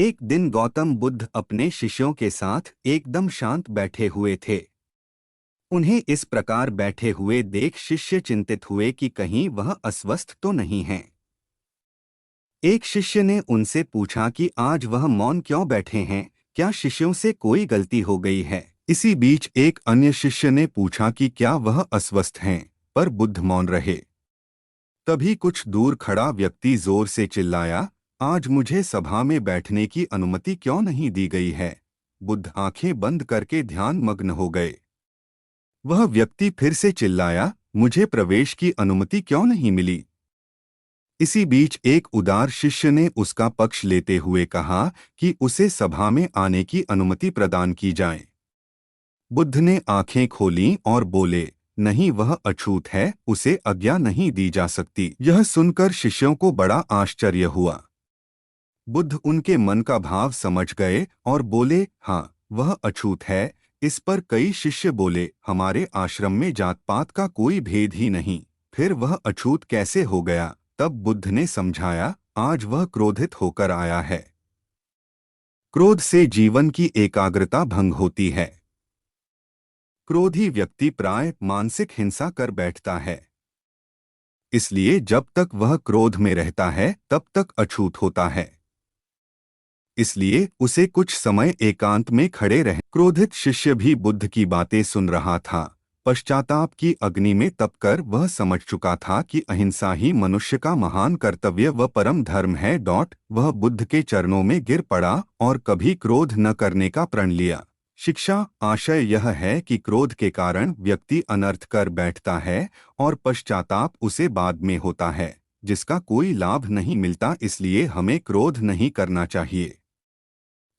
एक दिन गौतम बुद्ध अपने शिष्यों के साथ एकदम शांत बैठे हुए थे। उन्हें इस प्रकार बैठे हुए देख शिष्य चिंतित हुए कि कहीं वह अस्वस्थ तो नहीं हैं। एक शिष्य ने उनसे पूछा कि आज वह मौन क्यों बैठे हैं, क्या शिष्यों से कोई गलती हो गई है। इसी बीच एक अन्य शिष्य ने पूछा कि क्या वह अस्वस्थ हैं, पर बुद्ध मौन रहे। तभी कुछ दूर खड़ा व्यक्ति जोर से चिल्लाया, आज मुझे सभा में बैठने की अनुमति क्यों नहीं दी गई है। बुद्ध आंखें बंद करके ध्यान मग्न हो गए। वह व्यक्ति फिर से चिल्लाया, मुझे प्रवेश की अनुमति क्यों नहीं मिली। इसी बीच एक उदार शिष्य ने उसका पक्ष लेते हुए कहा कि उसे सभा में आने की अनुमति प्रदान की जाए। बुद्ध ने आंखें खोलीं और बोले, नहीं, वह अछूत है, उसे आज्ञा नहीं दी जा सकती। यह सुनकर शिष्यों को बड़ा आश्चर्य हुआ। बुद्ध उनके मन का भाव समझ गए और बोले, हाँ, वह अछूत है। इस पर कई शिष्य बोले, हमारे आश्रम में जात पात का कोई भेद ही नहीं, फिर वह अछूत कैसे हो गया। तब बुद्ध ने समझाया, आज वह क्रोधित होकर आया है। क्रोध से जीवन की एकाग्रता भंग होती है। क्रोधी व्यक्ति प्राय मानसिक हिंसा कर बैठता है। इसलिए जब तक वह क्रोध में रहता है तब तक अछूत होता है। इसलिए उसे कुछ समय एकांत में खड़े रह। क्रोधित शिष्य भी बुद्ध की बातें सुन रहा था। पश्चाताप की अग्नि में तपकर वह समझ चुका था कि अहिंसा ही मनुष्य का महान कर्तव्य व परम धर्म है। वह बुद्ध के चरणों में गिर पड़ा और कभी क्रोध न करने का प्रण लिया। शिक्षा आशय यह है कि क्रोध के कारण व्यक्ति अनर्थ कर बैठता है और पश्चाताप उसे बाद में होता है, जिसका कोई लाभ नहीं मिलता। इसलिए हमें क्रोध नहीं करना चाहिए।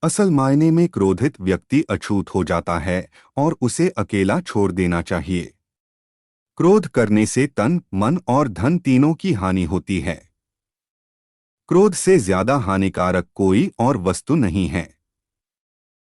असल मायने में क्रोधित व्यक्ति अछूत हो जाता है और उसे अकेला छोड़ देना चाहिए। क्रोध करने से तन, मन और धन तीनों की हानि होती है। क्रोध से ज्यादा हानिकारक कोई और वस्तु नहीं है।